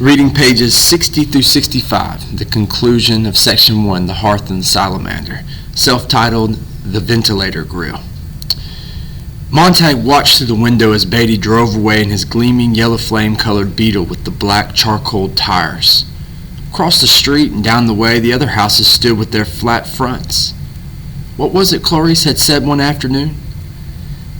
Reading pages 60 through 65, the conclusion of Section 1, The Hearth and the Salamander, self-titled The Ventilator, Grille. Montag watched through the window as Beatty drove away in his gleaming yellow flame-colored Beetle with the black charcoal tires. Across the street and down the way, the other houses stood with their flat fronts. What was it Clarice had said one afternoon?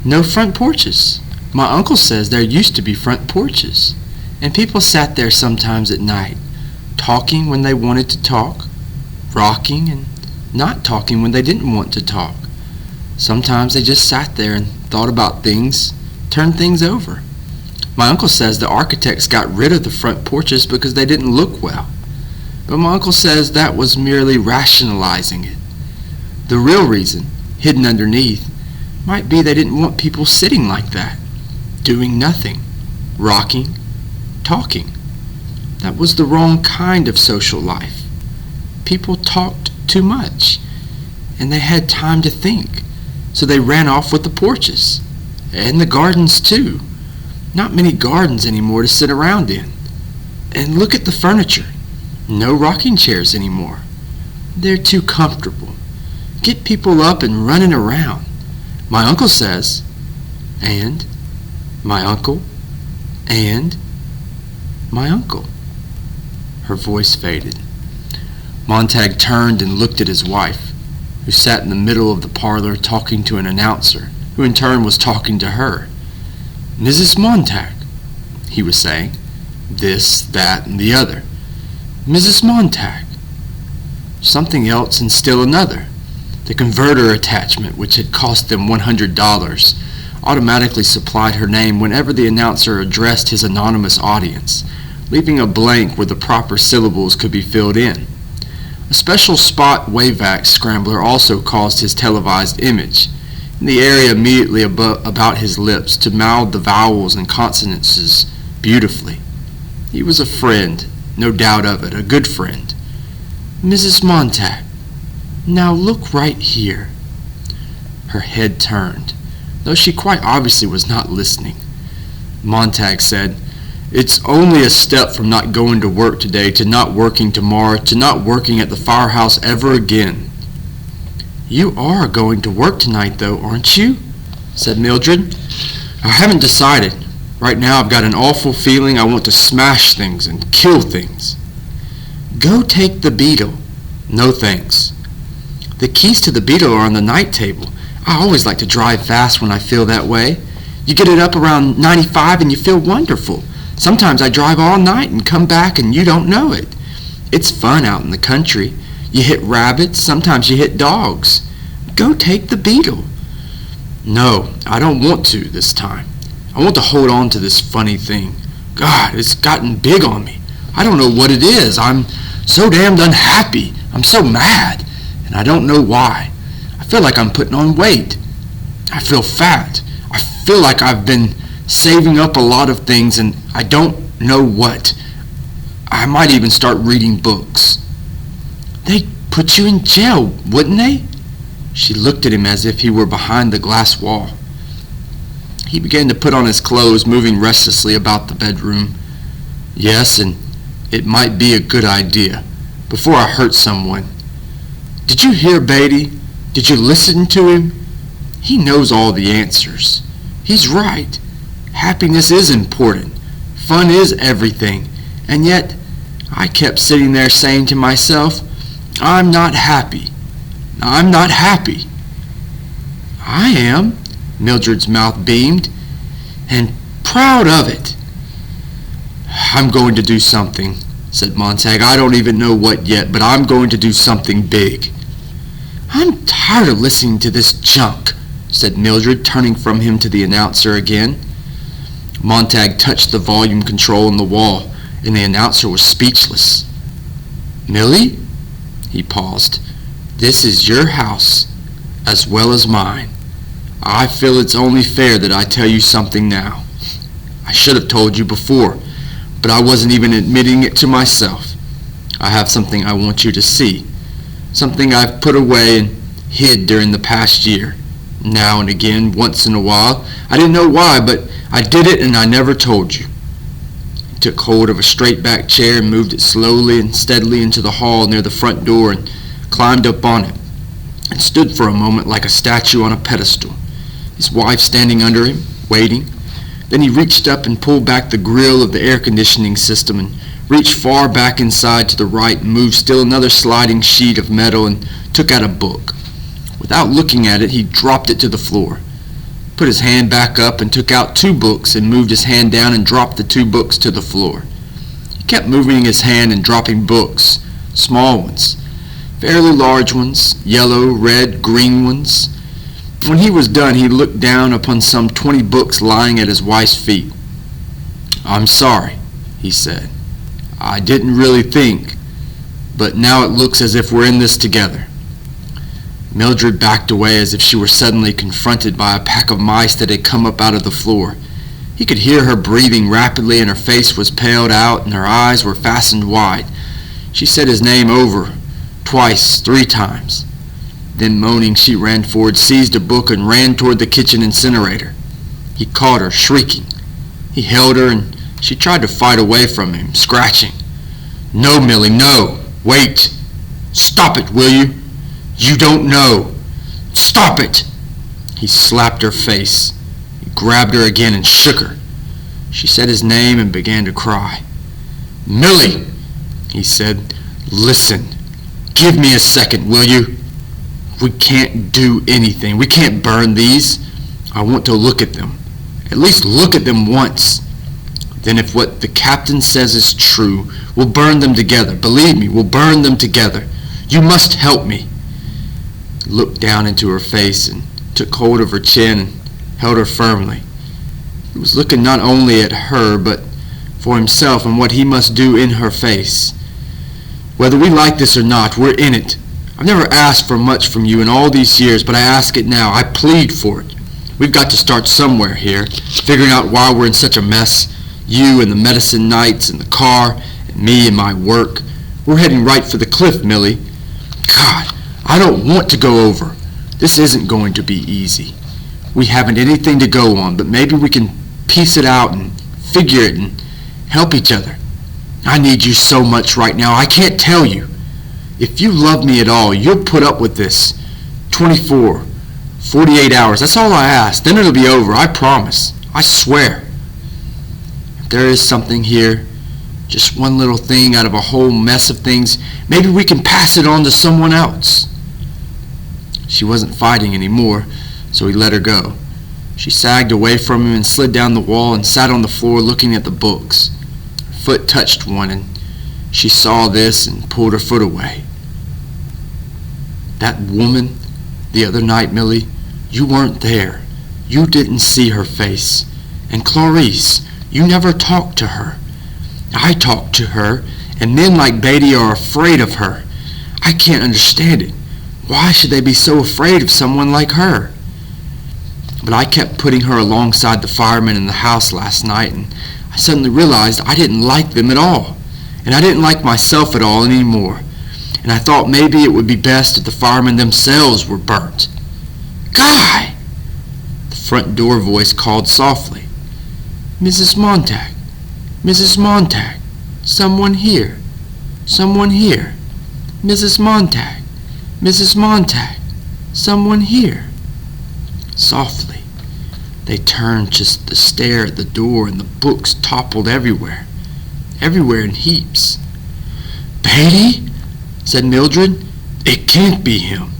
No front porches. My uncle says there used to be front porches. And people sat there sometimes at night, talking when they wanted to talk, rocking and not talking when they didn't want to talk. Sometimes they just sat there and thought about things, turned things over. My uncle says the architects got rid of the front porches because they didn't look well. But my uncle says that was merely rationalizing it. The real reason, hidden underneath, might be they didn't want people sitting like that, doing nothing, rocking, talking. That was the wrong kind of social life. People talked too much, and they had time to think, so they ran off with the porches, and the gardens too. Not many gardens anymore to sit around in. And look at the furniture. No rocking chairs anymore. They're too comfortable. Get people up and running around. My uncle says, and my uncle, and my uncle. Her voice faded. Montag turned and looked at his wife, who sat in the middle of the parlor talking to an announcer, who in turn was talking to her. Mrs. Montag, he was saying, this, that, and the other. Mrs. Montag. Something else and still another. The converter attachment, which had cost them $100, automatically supplied her name whenever the announcer addressed his anonymous audience, leaving a blank where the proper syllables could be filled in. A special spot WAVAX scrambler also caused his televised image, in the area immediately about his lips, to mouth the vowels and consonances beautifully. He was a friend, no doubt of it, a good friend. Mrs. Montag, now look right here. Her head turned, though she quite obviously was not listening. Montag said, It's only a step from not going to work today to not working tomorrow to not working at the firehouse ever again. You are going to work tonight, though, aren't you? Said Mildred. I haven't decided. Right now I've got an awful feeling I want to smash things and kill things. Go take the Beetle. No thanks. The keys to the Beetle are on the night table. I always like to drive fast when I feel that way. You get it up around 95 and you feel wonderful. Sometimes I drive all night and come back and you don't know it. It's fun out in the country. You hit rabbits, sometimes you hit dogs. Go take the Beetle. No, I don't want to this time. I want to hold on to this funny thing. God, it's gotten big on me. I don't know what it is. I'm so damned unhappy. I'm so mad, and I don't know why. I feel like I'm putting on weight. I feel fat. I feel like I've been saving up a lot of things and I don't know what. I might even start reading books. They'd put you in jail, wouldn't they? She looked at him as if he were behind the glass wall. He began to put on his clothes, moving restlessly about the bedroom. Yes, and it might be a good idea, before I hurt someone. Did you hear Beatty? Did you listen to him? He knows all the answers. He's right. Happiness is important. Fun is everything. And yet, I kept sitting there saying to myself, I'm not happy. I'm not happy. I am, Mildred's mouth beamed, and proud of it. I'm going to do something, said Montag. I don't even know what yet, but I'm going to do something big. I'm tired of listening to this junk, said Mildred, turning from him to the announcer again. Montag touched the volume control on the wall, and the announcer was speechless. Millie? He paused. This is your house, as well as mine. I feel it's only fair that I tell you something now. I should have told you before, but I wasn't even admitting it to myself. I have something I want you to see, something I've put away and hid during the past year. Now and again, once in a while, I didn't know why, but I did it and I never told you. He took hold of a straight-back chair and moved it slowly and steadily into the hall near the front door and climbed up on it and stood for a moment like a statue on a pedestal, his wife standing under him, waiting. Then he reached up and pulled back the grill of the air conditioning system and reached far back inside to the right and moved still another sliding sheet of metal and took out a book. Without looking at it, he dropped it to the floor, put his hand back up and took out 2 books and moved his hand down and dropped the 2 books to the floor. He kept moving his hand and dropping books, small ones, fairly large ones, yellow, red, green ones. When he was done, he looked down upon some 20 books lying at his wife's feet. "I'm sorry," he said. "I didn't really think, but now it looks as if we're in this together." Mildred backed away as if she were suddenly confronted by a pack of mice that had come up out of the floor. He could hear her breathing rapidly, and her face was paled out, and her eyes were fastened wide. She said his name over, twice, 3 times. Then, moaning, she ran forward, seized a book, and ran toward the kitchen incinerator. He caught her, shrieking. He held her, and she tried to fight away from him, scratching. "No, Millie, no! Wait! Stop it, will you? You don't know! Stop it!" He slapped her face. He grabbed her again and shook her. She said his name and began to cry. "Millie," he said, "listen. Give me a second, will you? We can't do anything. We can't burn these. I want to look at them. At least look at them once. Then if what the captain says is true, we'll burn them together. Believe me, we'll burn them together. You must help me." He looked down into her face and took hold of her chin and held her firmly. He was looking not only at her, but for himself and what he must do in her face. "Whether we like this or not, we're in it. I've never asked for much from you in all these years, but I ask it now. I plead for it. We've got to start somewhere here, figuring out why we're in such a mess. You and the medicine nights and the car, and me and my work. We're heading right for the cliff, Millie. God, I don't want to go over. This isn't going to be easy. We haven't anything to go on, but maybe we can piece it out and figure it and help each other. I need you so much right now, I can't tell you. If you love me at all, you'll put up with this. 24, 48 hours, that's all I ask. Then it'll be over, I promise. I swear. If there is something here, just one little thing out of a whole mess of things, maybe we can pass it on to someone else." She wasn't fighting anymore, so he let her go. She sagged away from him and slid down the wall and sat on the floor looking at the books. Her foot touched one, and she saw this and pulled her foot away. "That woman, the other night, Millie, you weren't there. You didn't see her face. And Clarice, you never talked to her. I talked to her, and men like Beatty are afraid of her. I can't understand it. Why should they be so afraid of someone like her? But I kept putting her alongside the firemen in the house last night, and I suddenly realized I didn't like them at all, and I didn't like myself at all anymore. And I thought maybe it would be best if the firemen themselves were burnt." "Guy!" The front door voice called softly. "Mrs. Montag, Mrs. Montag, someone here, someone here. Mrs. Montag, Mrs. Montag, someone here." Softly, they turned just to stare at the door, and the books toppled everywhere in heaps. "Beatty?" said Mildred. "It can't be him."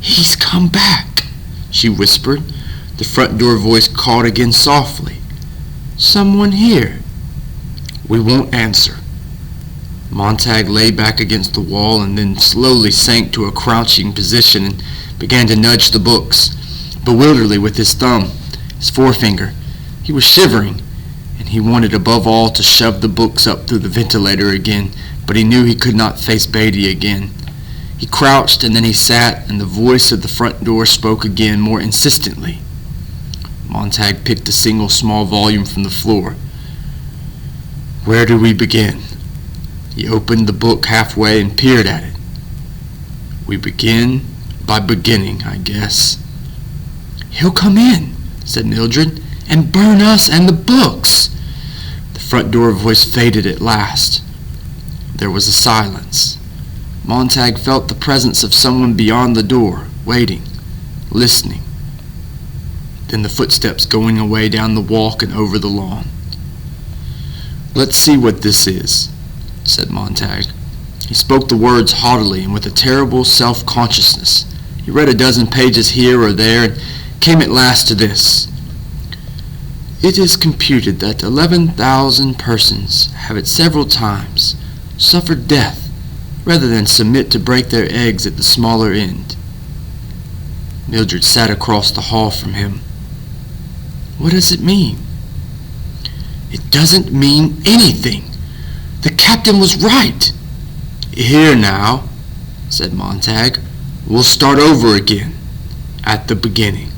"He's come back," she whispered. The front door voice called again softly. "Someone here." "We won't answer." Montag lay back against the wall and then slowly sank to a crouching position and began to nudge the books, bewilderedly with his thumb, his forefinger. He was shivering, and he wanted above all to shove the books up through the ventilator again, but he knew he could not face Beatty again. He crouched, and then he sat, and the voice of the front door spoke again, more insistently. Montag picked a single small volume from the floor. "Where do we begin?" He opened the book halfway and peered at it. "We begin by beginning, I guess." "He'll come in," said Mildred, "and burn us and the books." The front door voice faded at last. There was a silence. Montag felt the presence of someone beyond the door, waiting, listening. Then the footsteps going away down the walk and over the lawn. "Let's see what this is," said Montag. He spoke the words haughtily and with a terrible self-consciousness. He read a dozen pages here or there and came at last to this. "It is computed that 11,000 persons have at several times suffered death rather than submit to break their eggs at the smaller end." Mildred sat across the hall from him. "What does it mean?" "It doesn't mean anything. The captain was right." "Here now," said Montag, "we'll start over again, at the beginning.